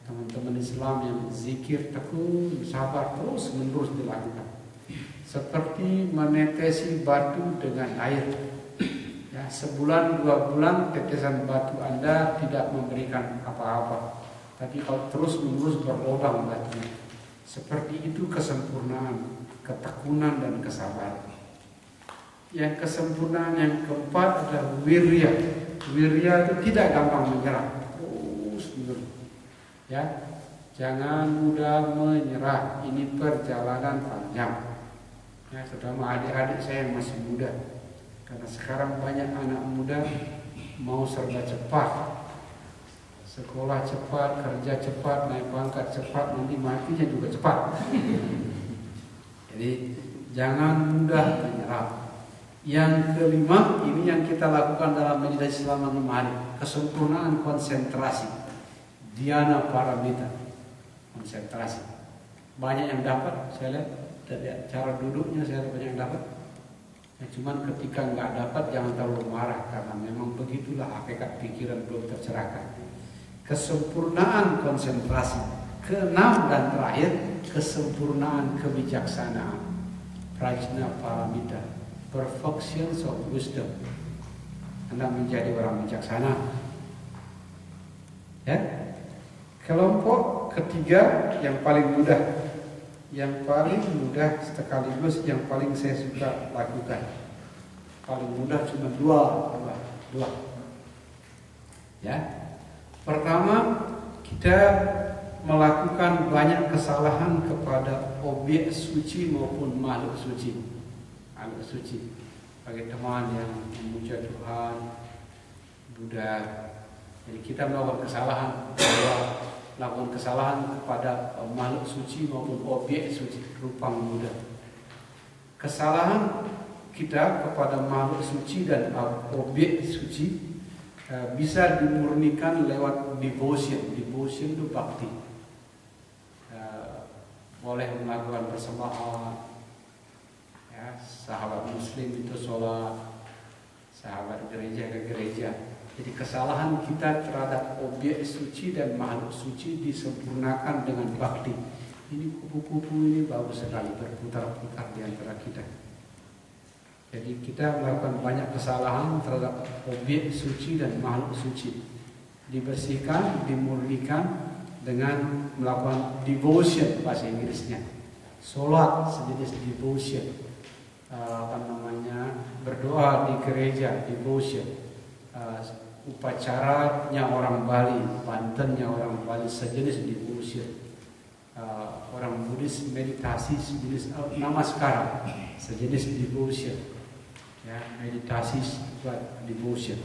teman-teman Islam yang zikir tekun, sabar terus menerus dilakukan. Seperti menetesi batu dengan air. Ya, sebulan 2 bulan tetesan batu Anda tidak memberikan apa-apa. Tapi kalau terus menerus berlubang batunya. Seperti itu kesempurnaan, ketekunan dan kesabaran. Yang kesempurnaan yang keempat adalah wirya. Wirya itu tidak gampang menyerah. Terus menerus. Ya, jangan mudah menyerah. Ini perjalanan panjang. Ya, terutama adik-adik saya yang masih muda. Karena sekarang banyak anak muda mau serba cepat. Sekolah cepat, kerja cepat, naik pangkat cepat, nanti matinya juga cepat. Jadi jangan mudah menyerah. Yang kelima, ini yang kita lakukan dalam meditasi selama 6 hari. Kesempurnaan konsentrasi. Dhyana paramita. Konsentrasi. Banyak yang dapat, saya lihat. Dari cara duduknya saya banyak yang dapat. Ya, cuman ketika nggak dapat jangan terlalu marah karena memang begitulah hakikat pikiran belum tercerahkan. Kesempurnaan konsentrasi. Keenam dan terakhir kesempurnaan kebijaksanaan. Prajna paramita. Perfection of wisdom. Anda menjadi orang bijaksana. Ya. Kelompok ketiga yang paling mudah. Yang paling mudah sekaligus yang paling saya suka lakukan. Paling mudah cuma dua. Ya. Pertama, kita melakukan banyak kesalahan kepada objek suci maupun makhluk suci. Makhluk suci. Bagi teman yang memuja Tuhan, Buddha. Jadi kita melakukan kesalahan melakukan kesalahan kepada makhluk suci maupun objek suci rupa Buddha. Kesalahan kita kepada makhluk suci dan objek suci bisa dimurnikan lewat devotion. Devotion itu bakti. Boleh melakukan persembahan. Ya, sahabat Muslim itu sholat, sahabat gereja ke gereja. Jadi kesalahan kita terhadap objek suci dan makhluk suci disempurnakan dengan bakti. Ini kupu-kupu ini bagus sekali berputar-putar di antara kita. Jadi kita melakukan banyak kesalahan terhadap objek suci dan makhluk suci. Dibersihkan, dimurnikan dengan melakukan devotion bahasa Inggrisnya. Sholat sejenis devotion. Berdoa di gereja devotion. Upacaranya orang Bali, Bantennya orang Bali sejenis devotion. Orang Buddhis meditasi sejenis namaskara, sejenis devotion. Ya, meditasi buat devotion.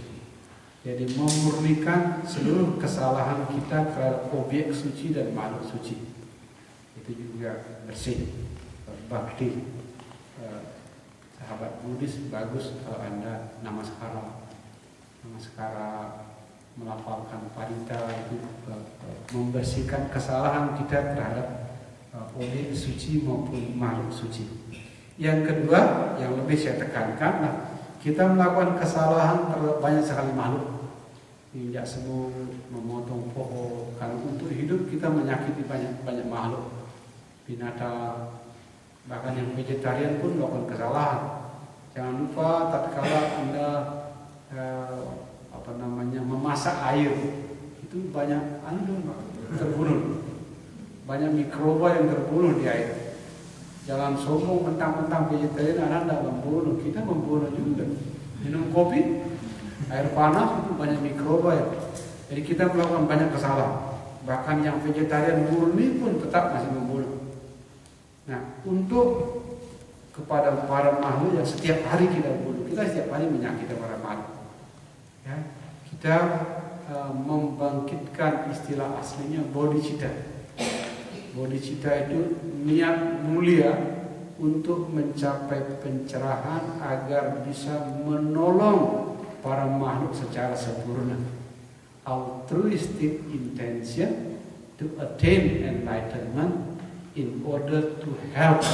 Jadi memurnikan seluruh kesalahan kita terhadap objek suci dan makhluk suci. Itu juga bersih, bakti. Sahabat Buddhis bagus kalau Anda namaskara melafalkan parita itu membersihkan kesalahan kita terhadap objek suci maupun makhluk suci. Yang kedua yang lebih saya tekankan, kita melakukan kesalahan terhadap banyak sekali makhluk. Menginjak semut, memotong pohon. Karena untuk hidup kita menyakiti banyak makhluk, binatang, bahkan yang vegetarian pun melakukan kesalahan. Jangan lupa tatkala Anda memasak air itu banyak terbunuh, banyak mikroba yang terbunuh di air. Jangan sombong mentang-mentang vegetarian Anda membunuh, kita membunuh juga. Minum kopi, air panas itu banyak mikroba ya. Jadi kita melakukan banyak kesalahan. Bahkan yang vegetarian murni pun tetap masih membunuh. Nah, untuk kepada para makhluk yang setiap hari kita bunuh, kita setiap hari menyakiti para makhluk. Ya, kita membangkitkan istilah aslinya bodhicitta. Bodhicitta itu niat mulia untuk mencapai pencerahan agar bisa menolong para makhluk secara sempurna. Altruistic intention to attain enlightenment in order to help.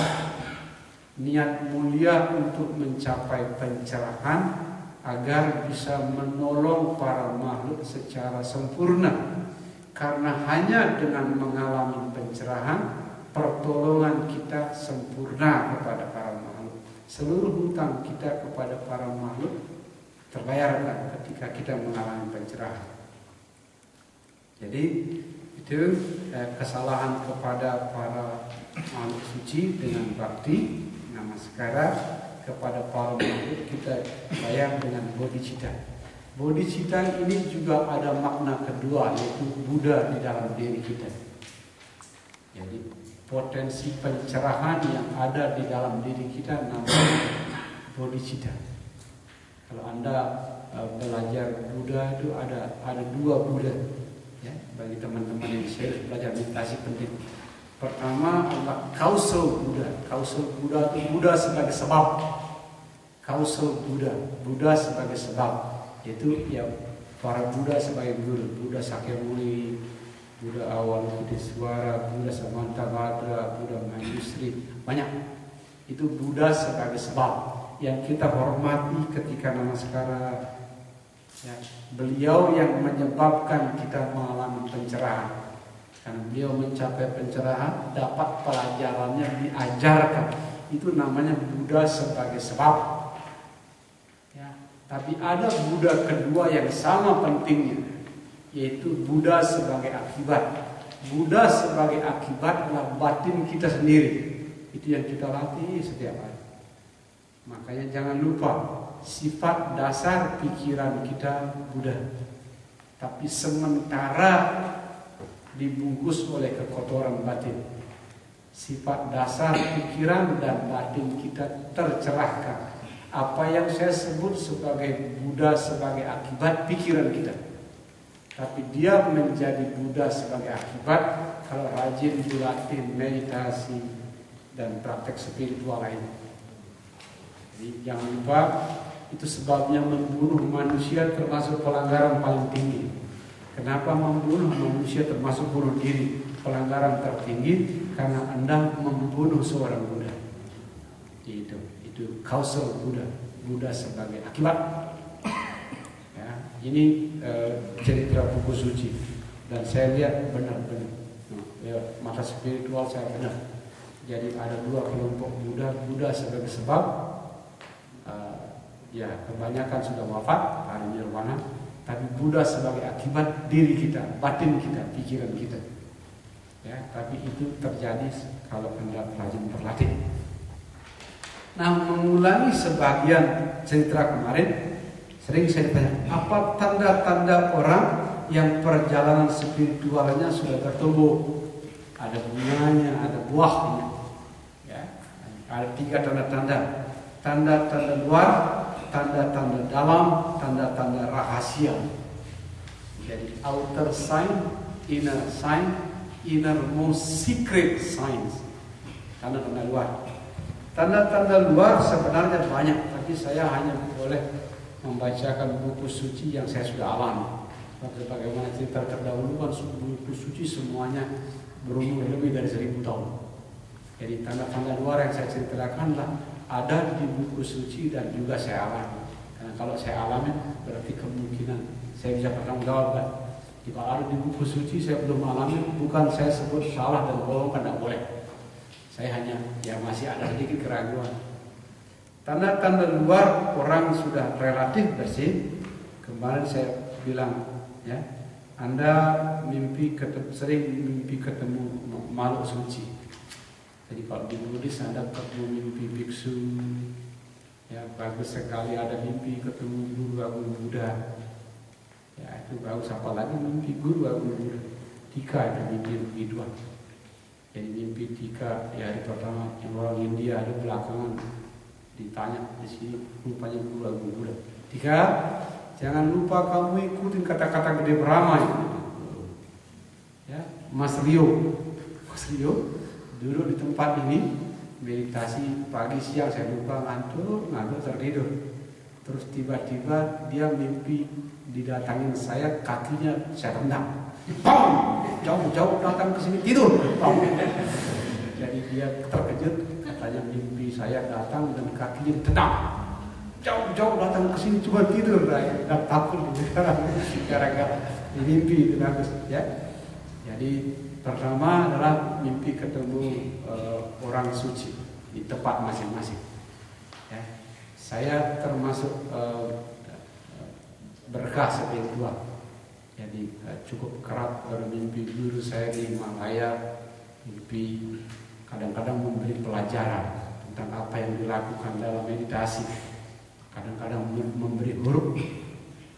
Niat mulia untuk mencapai pencerahan agar bisa menolong para makhluk secara sempurna. karena hanya dengan mengalami pencerahan, pertolongan kita sempurna kepada para makhluk. Seluruh hutang kita kepada para makhluk terbayarkan ketika kita mengalami pencerahan. Jadi itu kesalahan kepada para makhluk suci dengan bakti. Nama sekarang kepada para makhluk kita bayar dengan bodhicitta. Bodhicitta ini juga ada makna kedua, yaitu Buddha di dalam diri kita. Jadi potensi pencerahan yang ada di dalam diri kita namanya bodhicitta. Kalau Anda belajar Buddha itu ada dua Buddha. Ya, bagi teman-teman yang serius belajar meditasi penting. Pertama adalah causal Buddha. Causal Buddha itu Buddha sebagai sebab. Causal Buddha, Buddha sebagai sebab. Itu ya para Buddha sebagai guru. Buddha Sakyamuni, Buddha Avalokitesvara, Buddha Samantabhadra, Buddha Manjusri, banyak. Itu Buddha sebagai sebab yang kita hormati ketika namaskara. Ya, beliau yang menyebabkan kita mengalami pencerahan. Karena beliau mencapai pencerahan, dapat pelajarannya diajarkan. Itu namanya Buddha sebagai sebab. Ya, tapi ada Buddha kedua yang sama pentingnya, yaitu Buddha sebagai akibat. Buddha sebagai akibat adalah batin kita sendiri. Itu yang kita latih setiap hari. Makanya jangan lupa, sifat dasar pikiran kita Buddha. Tapi sementara dibungkus oleh kekotoran batin. Sifat dasar pikiran dan batin kita tercerahkan. Apa yang saya sebut sebagai Buddha sebagai akibat pikiran kita. Tapi dia menjadi Buddha sebagai akibat kalau rajin dilatih meditasi dan praktek spiritual lain. Jadi jangan lupa, itu sebabnya membunuh manusia termasuk pelanggaran paling tinggi. Kenapa membunuh manusia termasuk bunuh diri? Pelanggaran tertinggi karena Anda membunuh seorang Buddha. Itu causal Buddha, Buddha sebagai akibat. Ya, ini cerita buku suci dan saya lihat benar-benar. Mata spiritual saya benar. Jadi ada dua kelompok Buddha, Buddha sebagai sebab. Ya kebanyakan sudah wafat, hari nirwana. Tapi Buddha sebagai akibat diri kita, batin kita, pikiran kita. Ya, tapi itu terjadi kalau Anda rajin berlatih. Nah, mengulangi sebagian cerita kemarin, sering saya tanya, apa tanda-tanda orang yang perjalanan spiritualnya sudah bertumbuh? Ada bunganya, ada buahnya. Ya, ada 3 tanda-tanda. Tanda-tanda luar, tanda-tanda dalam, tanda-tanda rahasia. Jadi outer sign, innermost secret signs. Tanda-tanda luar. Tanda-tanda luar sebenarnya banyak, tapi saya hanya boleh membacakan buku suci yang saya sudah alami. Bagaimana cerita terdahulu kan buku suci semuanya berumur lebih dari 1000 tahun. Jadi tanda-tanda luar yang saya ceritakan lah ada di buku suci dan juga saya alami. Karena kalau saya alami berarti kemungkinan saya bisa bertanggung jawab kan. Jika ada di buku suci saya belum alami, bukan saya sebut salah dan bohong, kan tidak boleh. Saya hanya ya masih ada sedikit keraguan. Tanda-tanda luar orang sudah relatif bersih. Kemarin saya bilang ya, Anda sering mimpi ketemu makhluk suci. Jadi kalau di Buddhis Anda ketemu mimpi biksu, ya bagus sekali ada mimpi ketemu guru agung Buddha. Ya itu bagus, apalagi mimpi guru agung Buddha. Tika itu mimpi dua. Jadi mimpi Tika di hari pertama yang orang India ada belakangan ditanya di sini rupanya guru agung Buddha. Tika, jangan lupa kamu ikutin kata-kata Gede Brahma itu. Ya, Mas Rio duduk di tempat ini meditasi pagi siang, saya lupa ngantuk tertidur. Terus tiba-tiba dia mimpi didatangin saya, kakinya saya tendang. Jauh-jauh datang ke sini tidur. Jadi dia terkejut, katanya mimpi saya datang dan kakinya ditendang. Jauh-jauh datang ke sini cuma tidur, dan takut gara-gara mimpi itu bagus ya. Jadi pertama adalah mimpi ketemu orang suci di tempat masing-masing. Ya. Saya termasuk berkah spiritual. Jadi cukup kerap bermimpi guru saya di Himalaya, mimpi kadang-kadang memberi pelajaran tentang apa yang dilakukan dalam meditasi. Kadang-kadang memberi huruf.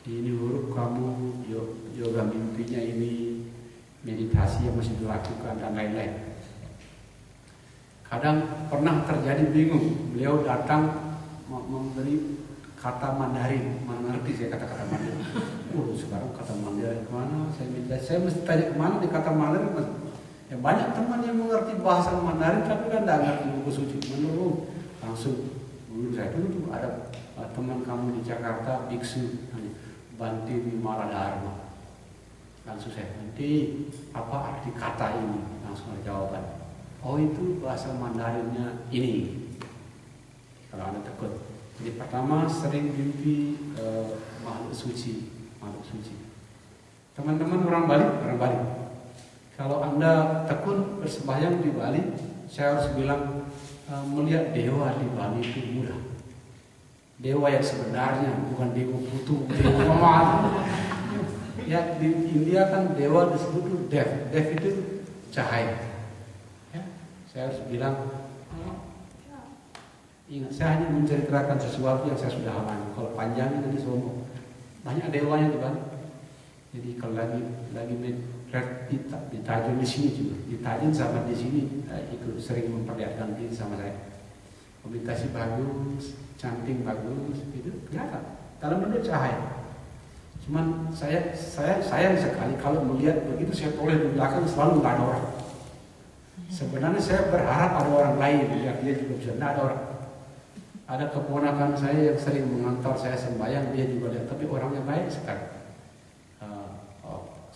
Ini huruf kamu, yoga mimpinya ini, meditasi yang masih dilakukan dan lain-lain. Kadang pernah terjadi bingung. Beliau datang memberi kata Mandarin, mana ngerti saya kata-kata Mandarin. Sekarang kata Mandarin kemana? Saya mesti tanya kemana di kata Mandarin. Ya, banyak teman yang mengerti bahasa Mandarin tapi kan tidak ngerti buku suci. Menurut langsung dulu saya dulu ada teman kamu di Jakarta, biksu, Bante Vimala Dharma. Langsung saya nanti apa arti kata ini? Langsung ada jawaban. Oh itu bahasa Mandarinnya ini. Kalau Anda takut. Jadi pertama sering mimpi makhluk suci. Teman-teman orang Bali. Kalau Anda tekun bersembahyang di Bali, saya harus bilang melihat dewa di Bali itu mudah. Dewa yang sebenarnya, bukan dewa butuh, dewa mahal. Ya di India kan dewa disebut itu Dev. Dev itu cahaya. Ya, saya harus bilang, ingat saya hanya menceritakan sesuatu yang saya sudah alami. Kalau panjang nanti sombong. Banyak dewanya di Bali. Jadi kalau lagi ditajun di sini juga, ditajun sama di sini, itu sering memperlihatkan diri sama saya. Komunikasi bagus, cantik bagus, itu kelihatan dalam bentuk cahaya. Cuman saya sayang sekali kalau melihat begitu saya toleh di belakang selalu nggak ada orang. Sebenarnya saya berharap ada orang lain, biar dia juga bisa. Nggak ada orang. Ada keponakan saya yang sering mengantar saya sembahyang, dia juga lihat, tapi orangnya baik sekali.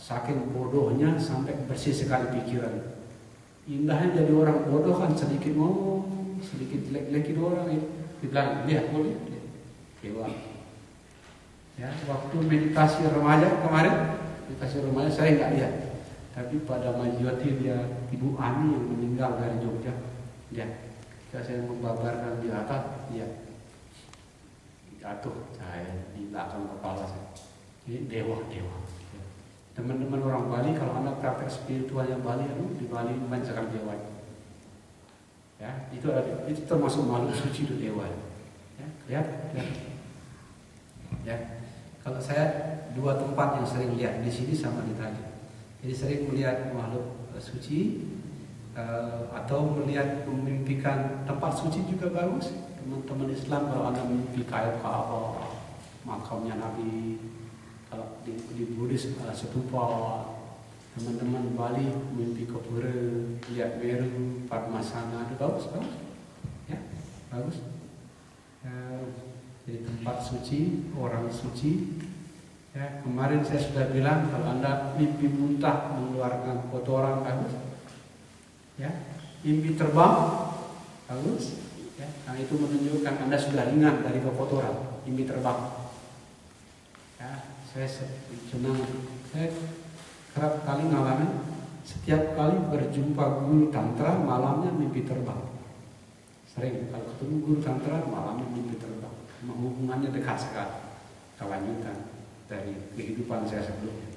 Saking bodohnya sampai bersih sekali pikiran. Indahnya jadi orang bodoh kan sedikit ngomong, sedikit jelek-jelekin orang itu. Dibilang, lihat boleh, dewa. Ya, waktu meditasi remaja kemarin, saya nggak lihat. Tapi pada Majiwati dia Ibu Ani yang meninggal dari Jogja, dia. Ketika saya membabarkan di atas, dia jatuh saya di belakang kepala saya. Ini dewa. Teman-teman orang Bali, kalau Anda praktek spiritualnya Bali, di Bali banyak sekali dewa. Ya, itu termasuk makhluk suci itu dewa. Ya, lihat. Ya, kalau saya dua tempat yang sering lihat di sini sama di tadi. Jadi sering melihat makhluk suci atau melihat memimpikan tempat suci juga bagus. Teman-teman Islam kalau Anda mimpi kayak Ka'bah, makamnya Nabi. Kalau di Buddhis stupa, teman-teman Bali mimpi ke Pura, lihat Meru, Padmasana, itu bagus. Ya, bagus. Jadi tempat suci, orang suci. Ya, kemarin saya sudah bilang kalau Anda mimpi muntah mengeluarkan kotoran bagus. Ya, mimpi terbang bagus. Ya, nah itu menunjukkan Anda sudah ringan dari kotoran, mimpi terbang. Ya, saya senang. Saya kerap kali ngalamin setiap kali berjumpa guru tantra malamnya mimpi terbang. Sering kalau ketemu guru tantra malamnya mimpi terbang. Hubungannya dekat sekali. Kelanjutan dari kehidupan saya sebelumnya.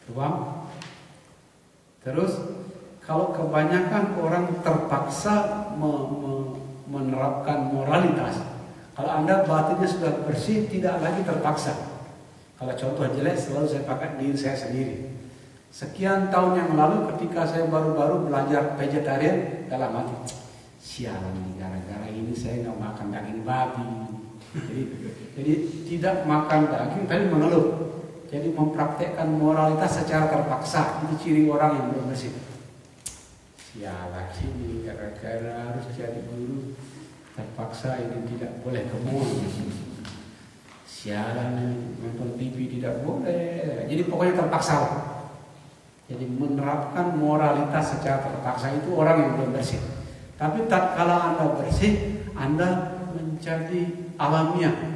Terbang. Terus kalau kebanyakan orang terpaksa menerapkan moralitas, kalau Anda batinnya sudah bersih tidak lagi terpaksa. Kalau contoh jelek selalu saya pakai diri saya sendiri. Sekian tahun yang lalu ketika saya baru-baru belajar vegetarian, dalam hati, sialan nih gara-gara ini saya nggak makan daging babi. Jadi tidak makan daging tapi mengeluh. Jadi mempraktekkan moralitas secara terpaksa, itu ciri orang yang belum bersih. Sialan ini gara-gara harus jadi guru terpaksa ini tidak boleh ke mall. Sialan nonton TV tidak boleh. Jadi pokoknya terpaksa. Jadi menerapkan moralitas secara terpaksa itu orang yang belum bersih. Tapi tatkala Anda bersih, Anda menjadi alamiah.